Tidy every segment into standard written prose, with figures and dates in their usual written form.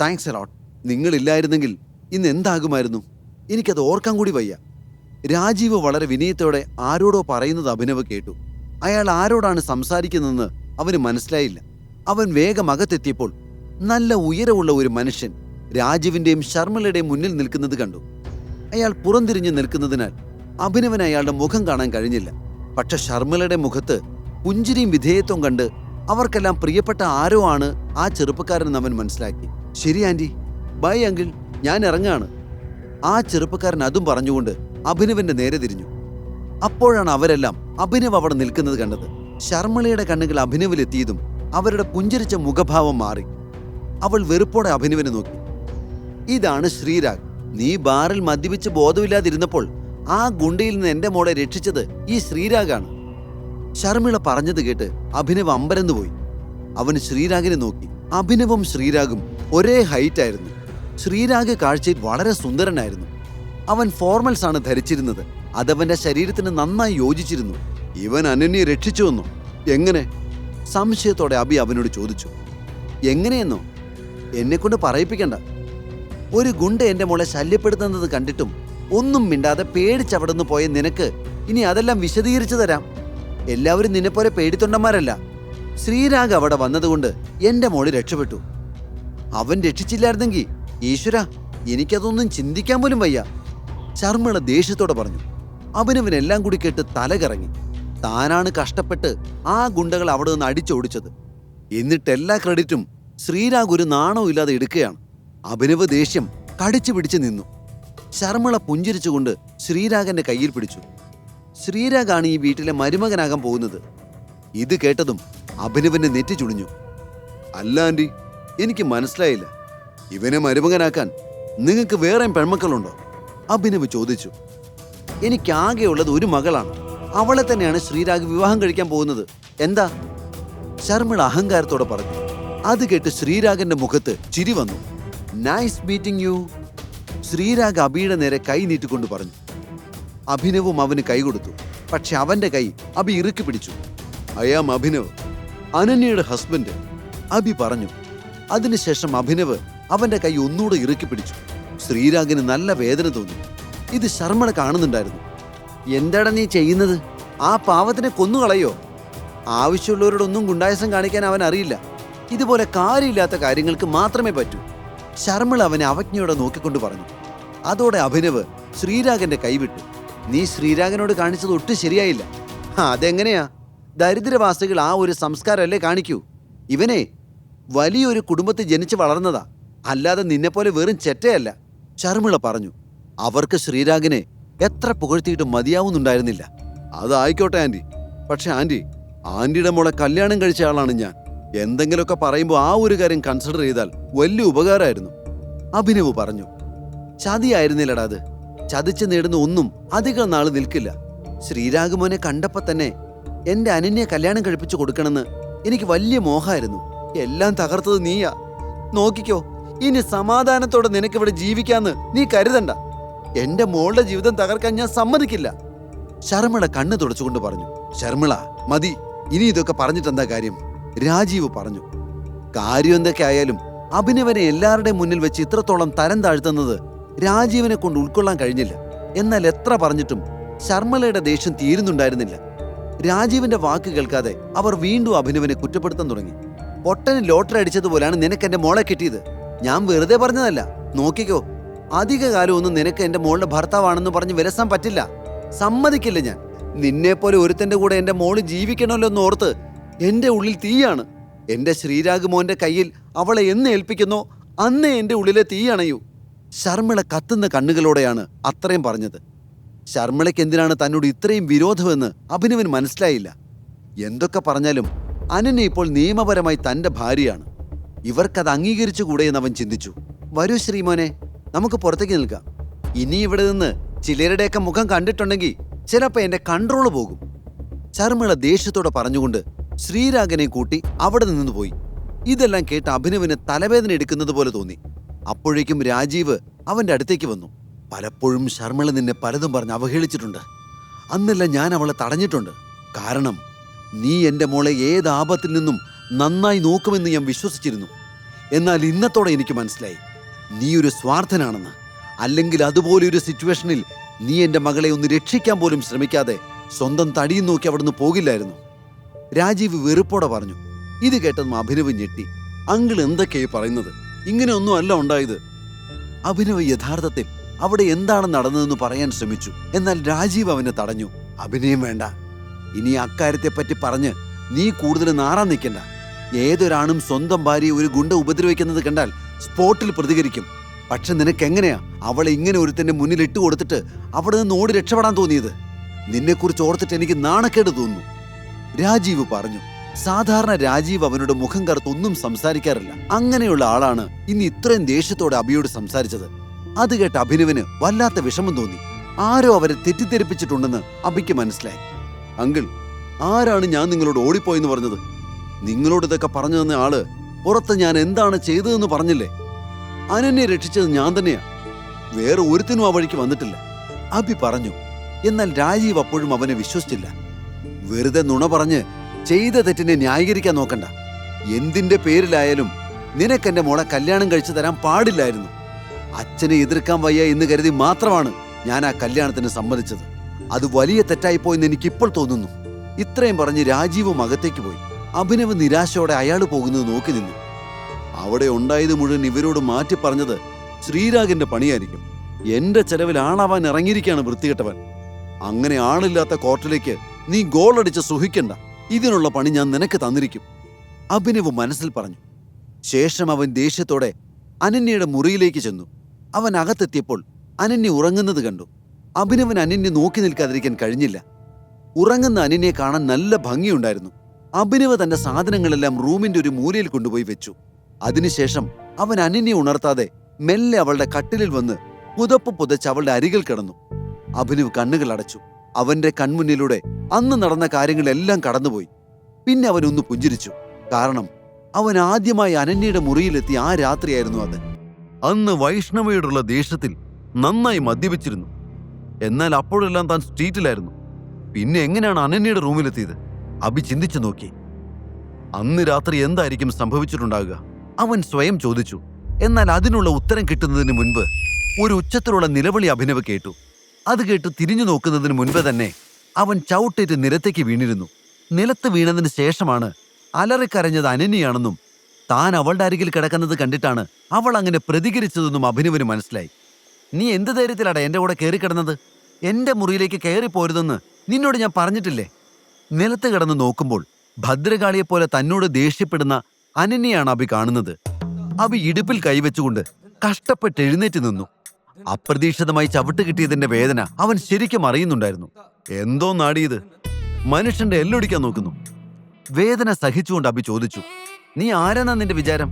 Thanks a lot. നിങ്ങളില്ലായിരുന്നെങ്കിൽ ഇന്ന് എന്താകുമായിരുന്നു? എനിക്കത് ഓർക്കാൻ കൂടി വയ്യ. രാജീവ് വളരെ വിനയത്തോടെ ആരോടോ പറയുന്നത് അഭിനവ് കേട്ടു. അയാൾ ആരോടാണ് സംസാരിക്കുന്നതെന്ന് അവന് മനസ്സിലായില്ല. അവൻ വേഗം അകത്തെത്തിയപ്പോൾ നല്ല ഉയരമുള്ള ഒരു മനുഷ്യൻ രാജീവിന്റെയും ശർമ്മലയുടെയും മുന്നിൽ നിൽക്കുന്നത് കണ്ടു. അയാൾ പുറംതിരിഞ്ഞു നിൽക്കുന്നതിനാൽ അഭിനവന് അയാളുടെ മുഖം കാണാൻ കഴിഞ്ഞില്ല. പക്ഷെ ശർമ്മലയുടെ മുഖത്ത് പുഞ്ചിരിയും വിധേയത്വം കണ്ട് അവർക്കെല്ലാം പ്രിയപ്പെട്ട ആരോ ആണ് ആ ചെറുപ്പക്കാരൻ അവൻ മനസ്സിലാക്കി. ശരി ആന്റി, ബൈ അങ്കിൾ, ഞാൻ ഇറങ്ങാണ്. ആ ചെറുപ്പക്കാരൻ അതും പറഞ്ഞുകൊണ്ട് അഭിനവന്റെ നേരെ തിരിഞ്ഞു. അപ്പോഴാണ് അവരെല്ലാം അഭിനവ് അവിടെ നിൽക്കുന്നത് കണ്ടത്. ശർമ്മളയുടെ കണ്ണുകൾ അഭിനവിലെത്തിയതും അവരുടെ പുഞ്ചിരിച്ച മുഖഭാവം മാറി. അവൾ വെറുപ്പോടെ അഭിനവിനെ നോക്കി. ഇതാണ് ശ്രീരാഗ്. നീ ബാറിൽ മദ്യപിച്ച് ബോധമില്ലാതിരുന്നപ്പോൾ ആ ഗുണ്ടയിൽ നിന്ന് എന്റെ മോളെ രക്ഷിച്ചത് ഈ ശ്രീരാഗാണ്. ശർമ്മിള പറഞ്ഞത് കേട്ട് അഭിനവ് അമ്പരന്നുപോയി. അവൻ ശ്രീരാഗിനെ നോക്കി. അഭിനവും ശ്രീരാഗും ഒരേ ഹൈറ്റ് ആയിരുന്നു. ശ്രീരാഗ് കാഴ്ചയിൽ വളരെ സുന്ദരനായിരുന്നു. അവൻ ഫോർമൽസ് ആണ് ധരിച്ചിരുന്നത്. അതവന്റെ ശരീരത്തിന് നന്നായി യോജിച്ചിരുന്നു. ഇവൻ അനന്യെ രക്ഷിച്ചുവെന്നോ? എങ്ങനെ? സംശയത്തോടെ അഭി അവനോട് ചോദിച്ചു. എങ്ങനെയെന്നോ? എന്നെക്കൊണ്ട് പറയിപ്പിക്കണ്ട. ഒരു ഗുണ്ട എന്റെ മോളെ ശല്യപ്പെടുത്തുന്നത് കണ്ടിട്ടും ഒന്നും മിണ്ടാതെ പേടിച്ചവിടുന്ന് പോയ നിനക്ക് ഇനി അതെല്ലാം വിശദീകരിച്ചു തരാം. എല്ലാവരും നിന്നെപ്പോലെ പേടിത്തൊണ്ടന്മാരല്ല. ശ്രീരാഗ് അവിടെ വന്നതുകൊണ്ട് എന്റെ മോള് രക്ഷപ്പെട്ടു. അവൻ രക്ഷിച്ചില്ലായിരുന്നെങ്കിൽ ഈശ്വര, എനിക്കതൊന്നും ചിന്തിക്കാൻ പോലും വയ്യ. ശർമ്മള ദേഷ്യത്തോടെ പറഞ്ഞു. അഭിനവനെല്ലാം കൂടി കേട്ട് തലകറങ്ങി. താനാണ് കഷ്ടപ്പെട്ട് ആ ഗുണ്ടകൾ അവിടെ നിന്ന് അടിച്ചോടിച്ചത്. എന്നിട്ടെല്ലാ ക്രെഡിറ്റും ശ്രീരാഗ് ഒരു നാണവും ഇല്ലാതെ എടുക്കുകയാണ്. അഭിനവ് ദേഷ്യം കടിച്ചു പിടിച്ച് നിന്നു. ശർമ്മള പുഞ്ചിരിച്ചുകൊണ്ട് ശ്രീരാഗന്റെ കയ്യിൽ പിടിച്ചു. ശ്രീരാഗാണ് ഈ വീട്ടിലെ മരുമകനാകാൻ പോകുന്നത്. ഇത് കേട്ടതും അഭിനവന്റെ നെറ്റി ചുളിഞ്ഞു. അല്ല ആന്റി, എനിക്ക് മനസ്സിലായില്ല. ഇവനെ മരുമകനാക്കാൻ നിങ്ങൾക്ക് വേറെ പെൺമക്കളുണ്ടോ? അഭിനവ് ചോദിച്ചു. എനിക്കാകെയുള്ളത് ഒരു മകളാണ്. അവളെ തന്നെയാണ് ശ്രീരാഗ് വിവാഹം കഴിക്കാൻ പോകുന്നത്. എന്താ? ശർമ്മള അഹങ്കാരത്തോടെ പറഞ്ഞു. അത് കേട്ട് ശ്രീരാഗന്റെ മുഖത്ത് ചിരി വന്നു. Nice meeting you. ശ്രീരാഗ് അഭിയുടെ നേരെ കൈ നീട്ടിക്കൊണ്ട് പറഞ്ഞു. അഭിനവും അവന് കൈ കൊടുത്തു. പക്ഷെ അവന്റെ കൈ അഭി ഇറുക്കി പിടിച്ചു. ഐ ആം അഭിനവ്, അനന്യയുടെ ഹസ്ബൻഡ്, അഭി പറഞ്ഞു. അതിനുശേഷം അഭിനവ് അവന്റെ കൈ ഒന്നുകൂടെ ഇറുക്കി പിടിച്ചു. ശ്രീരാഗിന് നല്ല വേദന തോന്നി. ഇത് ശർമ്മള കാണുന്നുണ്ടായിരുന്നു. എന്താടാ നീ ചെയ്യുന്നത്? ആ പാവത്തിനെ കൊന്നുകളയോ? ആവശ്യമുള്ളവരോടൊന്നും ഗുണ്ടായസം കാണിക്കാൻ അവൻ അറിയില്ല. ഇതുപോലെ കാര്യമില്ലാത്ത കാര്യങ്ങൾക്ക് മാത്രമേ പറ്റൂ. ശർമ്മള അവനെ അവജ്ഞയോടെ നോക്കിക്കൊണ്ട് പറഞ്ഞു. അതോടെ അഭിനവ് ശ്രീരാഗന്റെ കൈവിട്ടു. നീ ശ്രീരാഗനോട് കാണിച്ചത് ഒട്ടും ശരിയായില്ല. അതെങ്ങനെയാ? ദരിദ്രവാസികൾ ആ ഒരു സംസ്കാരമല്ലേ കാണിക്കൂ. ഇവനെ വലിയൊരു കുടുംബത്തിൽ ജനിച്ച് വളർന്നതാ, അല്ലാതെ നിന്നെപ്പോലെ വെറും ചെറ്റയല്ല. ശർമ്മിള പറഞ്ഞു. അവർക്ക് ശ്രീരാഗിനെ എത്ര പുകഴ്ത്തിയിട്ടും മതിയാവുന്നുണ്ടായിരുന്നില്ല. അതായിക്കോട്ടെ ആന്റി. പക്ഷെ ആന്റിയുടെ മോളെ കല്യാണം കഴിച്ച ആളാണ് ഞാൻ. എന്തെങ്കിലുമൊക്കെ പറയുമ്പോൾ ആ ഒരു കാര്യം കൺസിഡർ ചെയ്താൽ വലിയ ഉപകാരമായിരുന്നു, അഭിനവ് പറഞ്ഞു. ചതിയായിരുന്നില്ലടാ അത്. ചതിച്ച് നേടുന്ന ഒന്നും അധികം നാള് നിൽക്കില്ല. ശ്രീരാഗ് മോനെ കണ്ടപ്പോ തന്നെ എന്റെ അനന്യെ കല്യാണം കഴിപ്പിച്ചു കൊടുക്കണമെന്ന് എനിക്ക് വലിയ മോഹമായിരുന്നു. എല്ലാം തകർത്തത് നീയാ. നോക്കിക്കോ, ഇനി സമാധാനത്തോടെ നിനക്കിവിടെ ജീവിക്കാന്ന് നീ കരുതണ്ട. എന്റെ മോളുടെ ജീവിതം തകർക്കാൻ ഞാൻ സമ്മതിക്കില്ല. ശർമ്മിള കണ്ണു തുടച്ചുകൊണ്ട് പറഞ്ഞു. ശർമ്മിള, മതി, ഇനി ഇതൊക്കെ പറഞ്ഞിട്ടെന്താ കാര്യം? രാജീവ് പറഞ്ഞു. കാര്യം എന്തൊക്കെ ആയാലും അഭിനവനെ എല്ലാവരുടെയും മുന്നിൽ വെച്ച് ഇത്രത്തോളം തരം താഴ്ത്തുന്നത് രാജീവിനെ കൊണ്ട് ഉൾക്കൊള്ളാൻ കഴിഞ്ഞില്ല. എന്നാൽ എത്ര പറഞ്ഞിട്ടും ശർമ്മലയുടെ ദേഷ്യം തീരുന്നുണ്ടായിരുന്നില്ല. രാജീവിന്റെ വാക്ക് കേൾക്കാതെ അവർ വീണ്ടും അഭിനവനെ കുറ്റപ്പെടുത്താൻ തുടങ്ങി. പൊട്ടന് ലോട്ടറി അടിച്ചതുപോലെയാണ് നിനക്ക് എന്റെ മോളെ കിട്ടിയത്. ഞാൻ വെറുതെ പറഞ്ഞതല്ല. നോക്കിക്കോ, അധികകാലം ഒന്നും നിനക്ക് എന്റെ മോളുടെ ഭർത്താവാണെന്ന് പറഞ്ഞ് വിലസാൻ പറ്റില്ല. സമ്മതിക്കില്ല ഞാൻ. നിന്നെപ്പോലെ ഒരുത്തന്റെ കൂടെ എന്റെ മോള് ജീവിക്കണമല്ലോ എന്ന് ഓർത്ത് എന്റെ ഉള്ളിൽ തീയാണ്. എന്റെ ശ്രീരാഗ് മോന്റെ കയ്യിൽ അവളെ എന്ന് ഏൽപ്പിക്കുന്നോ അന്നേ എന്റെ ഉള്ളിലെ തീ അണയൂ. ശർമ്മിള കത്തുന്ന കണ്ണുകളോടെയാണ് അത്രയും പറഞ്ഞത്. ശർമ്മിളയ്ക്ക് എന്തിനാണ് തന്നോട് ഇത്രയും വിരോധമെന്ന് അഭിനവന് മനസ്സിലായില്ല. എന്തൊക്കെ പറഞ്ഞാലും അനന്യ ഇപ്പോൾ നിയമപരമായി തന്റെ ഭാര്യയാണ്. ഇവർക്കത് അംഗീകരിച്ചുകൂടെ എന്ന് അവൻ ചിന്തിച്ചു. വരൂ ശ്രീമോനെ, നമുക്ക് പുറത്തേക്ക് നിൽക്കാം. ഇനി ഇവിടെ നിന്ന് ചിലരുടെയൊക്കെ മുഖം കണ്ടിട്ടുണ്ടെങ്കിൽ ചിലപ്പോൾ എന്റെ കൺട്രോള് പോകും. ശർമ്മിള ദേഷ്യത്തോടെ പറഞ്ഞുകൊണ്ട് ശ്രീരാഗനെ കൂട്ടി അവിടെ നിന്ന് പോയി. ഇതെല്ലാം കേട്ട് അഭിനവിന് തലവേദന എടുക്കുന്നത് പോലെ തോന്നി. അപ്പോഴേക്കും രാജീവ് അവന്റെ അടുത്തേക്ക് വന്നു. പലപ്പോഴും ശർമ്മിള നിന്നെ പലതും പറഞ്ഞ് അവഹേളിച്ചിട്ടുണ്ട്. അന്നെല്ലാം ഞാൻ അവളെ തടഞ്ഞിട്ടുണ്ട്. കാരണം നീ എൻ്റെ മോളെ ഏത് ആപത്തിൽ നിന്നും നന്നായി നോക്കുമെന്ന് ഞാൻ വിശ്വസിച്ചിരുന്നു. എന്നാൽ ഇന്നത്തോടെ എനിക്ക് മനസ്സിലായി നീ ഒരു സ്വാർത്ഥനാണെന്ന്. അല്ലെങ്കിൽ അതുപോലെ ഒരു സിറ്റുവേഷനിൽ നീ എൻ്റെ മകളെ ഒന്ന് രക്ഷിക്കാൻ പോലും ശ്രമിക്കാതെ സ്വന്തം തടിയും നോക്കി അവിടുന്ന് പോകില്ലായിരുന്നു. രാജീവ് വെറുപ്പോടെ പറഞ്ഞു. ഇത് കേട്ടതും അഭിനവ് ഞെട്ടി. അങ്കിൾ എന്തൊക്കെയായി പറയുന്നത്? ഇങ്ങനെയൊന്നും അല്ല ഉണ്ടായത്. അഭിനവ് യഥാർത്ഥത്തിൽ അവിടെ എന്താണ് നടന്നതെന്ന് പറയാൻ ശ്രമിച്ചു. എന്നാൽ രാജീവ് അവനെ തടഞ്ഞു. അഭിനയം വേണ്ട. ഇനി അക്കാര്യത്തെപ്പറ്റി പറഞ്ഞ് നീ കൂടുതൽ നാറാൻ നിൽക്കണ്ട. ഏതൊരാണും സ്വന്തം ഭാര്യയെ ഒരു ഗുണ്ട ഉപദ്രവിക്കുന്നത് കണ്ടാൽ സ്പോട്ടിൽ പ്രതികരിക്കും. പക്ഷെ നിനക്കെങ്ങനെയാ അവളെ ഇങ്ങനെ ഒരുത്തന്റെ മുന്നിൽ ഇട്ട് കൊടുത്തിട്ട് അവിടെ നിന്ന് ഓടി രക്ഷപ്പെടാൻ തോന്നിയത്? നിന്നെക്കുറിച്ച് ഓർത്തിട്ട് എനിക്ക് നാണക്കേട് തോന്നുന്നു, രാജീവ് പറഞ്ഞു. സാധാരണ രാജീവ് അവനോട് മുഖം കറുത്തൊന്നും സംസാരിക്കാറില്ല. അങ്ങനെയുള്ള ആളാണ് ഇന്ന് ഇത്രയും ദേഷ്യത്തോടെ അഭിയോട് സംസാരിച്ചത്. അത് കേട്ട് അഭിനവിന് വല്ലാത്ത വിഷമം തോന്നി. ആരോ അവരെ തെറ്റിദ്ധരിപ്പിച്ചിട്ടുണ്ടെന്ന് അഭിക്ക് മനസ്സിലായി. അങ്കിൾ, ആരാണ് ഞാൻ നിങ്ങളോട് ഓടിപ്പോയെന്ന് പറഞ്ഞത്? നിങ്ങളോട് ഇതൊക്കെ പറഞ്ഞു തന്ന ആള് പുറത്ത് ഞാൻ എന്താണ് ചെയ്തതെന്ന് പറഞ്ഞില്ലേ? അനന്യെ രക്ഷിച്ചത് ഞാൻ തന്നെയാ, വേറെ ഒരുത്തിനും ആ വഴിക്ക് വന്നിട്ടില്ല, അഭി പറഞ്ഞു. എന്നാൽ രാജീവ് അപ്പോഴും അവനെ വിശ്വസിച്ചില്ല. വെറുതെ നുണ പറഞ്ഞ് ചെയ്ത തെറ്റിനെ ന്യായീകരിക്കാൻ നോക്കണ്ട. എന്തിന്റെ പേരിലായാലും നിനക്കെന്റെ മോളെ കല്യാണം കഴിച്ചു തരാൻ പാടില്ലായിരുന്നു. അച്ഛനെ എതിർക്കാൻ വയ്യ എന്ന് കരുതി മാത്രമാണ് ഞാൻ ആ കല്യാണത്തിന് സമ്മതിച്ചത്. അത് വലിയ തെറ്റായിപ്പോയെന്ന് എനിക്കിപ്പോൾ തോന്നുന്നു. ഇത്രയും പറഞ്ഞ് രാജീവും അകത്തേക്ക് പോയി. അഭിനവ് നിരാശയോടെ അയാൾ പോകുന്നത് നോക്കി നിന്നു. അവിടെ ഉണ്ടായത് മുഴുവൻ ഇവരോട് മാറ്റി പറഞ്ഞത് ശ്രീരാഗിന്റെ പണിയായിരിക്കും. എന്റെ ചെലവിൽ ആളാവാൻ ഇറങ്ങിയിരിക്കുകയാണ് വൃത്തികെട്ടവൻ. അങ്ങനെ ആളില്ലാത്ത കോർട്ടിലേക്ക് നീ ഗോളടിച്ച് സുഹിക്കണ്ട. ഇതിനുള്ള പണി ഞാൻ നിനക്ക് തന്നിരിക്കും, അഭിനവ് മനസ്സിൽ പറഞ്ഞു. ശേഷം അവൻ ദേഷ്യത്തോടെ അനന്യയുടെ മുറിയിലേക്ക് ചെന്നു. അവൻ അകത്തെത്തിയപ്പോൾ അനന്യ ഉറങ്ങുന്നത് കണ്ടു. അഭിനവന് അനന്യ നോക്കി നിൽക്കാതിരിക്കാൻ കഴിഞ്ഞില്ല. ഉറങ്ങുന്ന അനന്യയെ കാണാൻ നല്ല ഭംഗിയുണ്ടായിരുന്നു. അഭിനവ് തന്റെ സാധനങ്ങളെല്ലാം റൂമിന്റെ ഒരു മൂലയിൽ കൊണ്ടുപോയി വെച്ചു. അതിനുശേഷം അവൻ അനന്യെ ഉണർത്താതെ മെല്ലെ അവളുടെ കട്ടിലിൽ വന്ന് പുതപ്പ് പുതച്ച് അവളുടെ അരികിൽ കിടന്നു. അഭിനവ് കണ്ണുകൾ അടച്ചു. അവന്റെ കൺമുന്നിലൂടെ അന്ന് നടന്ന കാര്യങ്ങളെല്ലാം കടന്നുപോയി. പിന്നെ അവനൊന്ന് പുഞ്ചിരിച്ചു. കാരണം അവൻ ആദ്യമായി അനന്യയുടെ മുറിയിലെത്തി ആ രാത്രിയായിരുന്നു അത്. അന്ന് വൈഷ്ണവയോടുള്ള ദേഷ്യത്തിൽ നന്നായി മദ്യപിച്ചിരുന്നു. എന്നാൽ അപ്പോഴെല്ലാം താൻ സ്ട്രീറ്റിലായിരുന്നു. പിന്നെ എങ്ങനെയാണ് അനന്യയുടെ റൂമിലെത്തിയത്? അഭി ചിന്തിച്ചു നോക്കി. അന്ന് രാത്രി എന്തായിരിക്കും സംഭവിച്ചിട്ടുണ്ടാകുക? അവൻ സ്വയം ചോദിച്ചു. എന്നാൽ അതിനുള്ള ഉത്തരം കിട്ടുന്നതിന് മുൻപ് ഒരു ഉച്ചത്തിലുള്ള നിലവിളി അഭിനവ് കേട്ടു. അത് കേട്ട് തിരിഞ്ഞു നോക്കുന്നതിന് മുൻപ് തന്നെ അവൻ ചവിട്ടേറ്റ് നിലത്തേക്ക് വീണിരുന്നു. നിലത്ത് വീണതിന് ശേഷമാണ് അലറിക്കരഞ്ഞത് അനന്യയാണെന്നും താൻ അവളുടെ അരികിൽ കിടക്കുന്നത് കണ്ടിട്ടാണ് അവൾ അങ്ങനെ പ്രതികരിച്ചതെന്നും അഭിനവിന് മനസ്സിലായി. നീ എന്ത് ധൈര്യത്തിലാടാ എന്റെ കൂടെ കയറിക്കിടന്നത്? എന്റെ മുറിയിലേക്ക് കയറിപ്പോരുതെന്ന് നിന്നോട് ഞാൻ പറഞ്ഞിട്ടില്ലേ? നിലത്ത് കിടന്ന് നോക്കുമ്പോൾ ഭദ്രകാളിയെപ്പോലെ തന്നോട് ദേഷ്യപ്പെടുന്ന അനന്യയാണ് അഭി കാണുന്നത്. അഭി ഇടുപ്പിൽ കൈവച്ചുകൊണ്ട് കഷ്ടപ്പെട്ട് എഴുന്നേറ്റ് നിന്നു. അപ്രതീക്ഷിതമായി ചവിട്ട് കിട്ടിയതിന്റെ വേദന അവൻ ശരിക്കും അറിയുന്നുണ്ടായിരുന്നു. എന്തോ നാടിയത്, മനുഷ്യന്റെ എല്ലൊടിക്കാൻ നോക്കുന്നു. വേദന സഹിച്ചുകൊണ്ട് അഭി ചോദിച്ചു, നീ ആരെന്നാ നിന്റെ വിചാരം?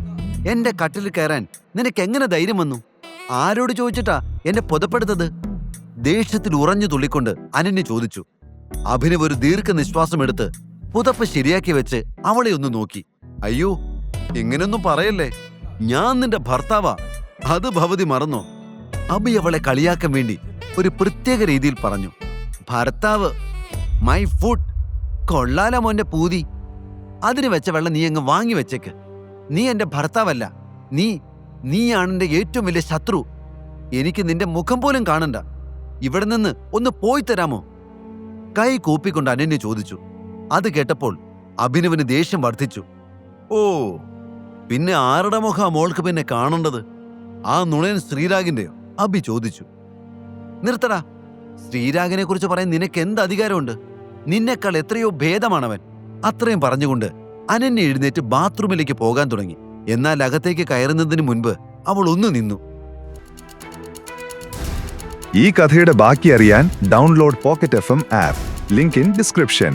എന്റെ കട്ടിലിൽ കയറാൻ നിനക്ക് എങ്ങനെ ധൈര്യം വന്നു? ആരോട് ചോദിച്ചിട്ടാ എന്നെ പുതപ്പെടുത്തത്? ദേഷ്യത്തിൽ ഉറഞ്ഞു തുള്ളിക്കൊണ്ട് അനന്യ ചോദിച്ചു. അഭിനവ് ഒരു ദീർഘനിശ്വാസം എടുത്ത് പുതപ്പ് ശരിയാക്കി വെച്ച് അവളെ ഒന്ന് നോക്കി. അയ്യോ, ഇങ്ങനെയൊന്നും പറയല്ലേ, ഞാൻ നിന്റെ ഭർത്താവാ, അത് ഭവതി മറന്നോ? അഭി അവളെ കളിയാക്കാൻ വേണ്ടി ഒരു പ്രത്യേക രീതിയിൽ പറഞ്ഞു. ഭർത്താവ്? My food. കൊള്ളാല മോന്റെ പൂതി. അതിന് വെച്ച വെള്ളം നീ അങ്ങ് വാങ്ങി വെച്ചേക്ക്. നീ എന്റെ ഭർത്താവല്ല, നീയാണ് എന്റെ ഏറ്റവും വലിയ ശത്രു. എനിക്ക് നിന്റെ മുഖം പോലും കാണണ്ട. ഇവിടെ നിന്ന് ഒന്ന് പോയി തരാമോ? കൈ കൂപ്പിക്കൊണ്ട് അനന്യ ചോദിച്ചു. അത് കേട്ടപ്പോൾ അഭിനവിന് ദേഷ്യം വർദ്ധിച്ചു. ഓ, പിന്നെ ആരുടെ മുഖം മോൾക്ക് പിന്നെ കാണേണ്ടത്? ആ നുണയൻ ശ്രീരാഗിന്റെയോ? അഭി ചോദിച്ചു. നിർത്തടാ, ശ്രീരാഗിനെ കുറിച്ച് പറയാൻ നിനക്ക് എന്ത് അധികാരമുണ്ട്? നിന്നെക്കാൾ എത്രയോ ഭേദമാണവൻ. അത്രയും പറഞ്ഞുകൊണ്ട് അനന്യ എഴുന്നേറ്റ് ബാത്റൂമിലേക്ക് പോകാൻ തുടങ്ങി. എന്നാൽ അകത്തേക്ക് കയറുന്നതിന് മുൻപ് അവൾ ഒന്ന് നിന്നു. ഈ കഥയുടെ ബാക്കി അറിയാൻ download pocket FM app. Link in description.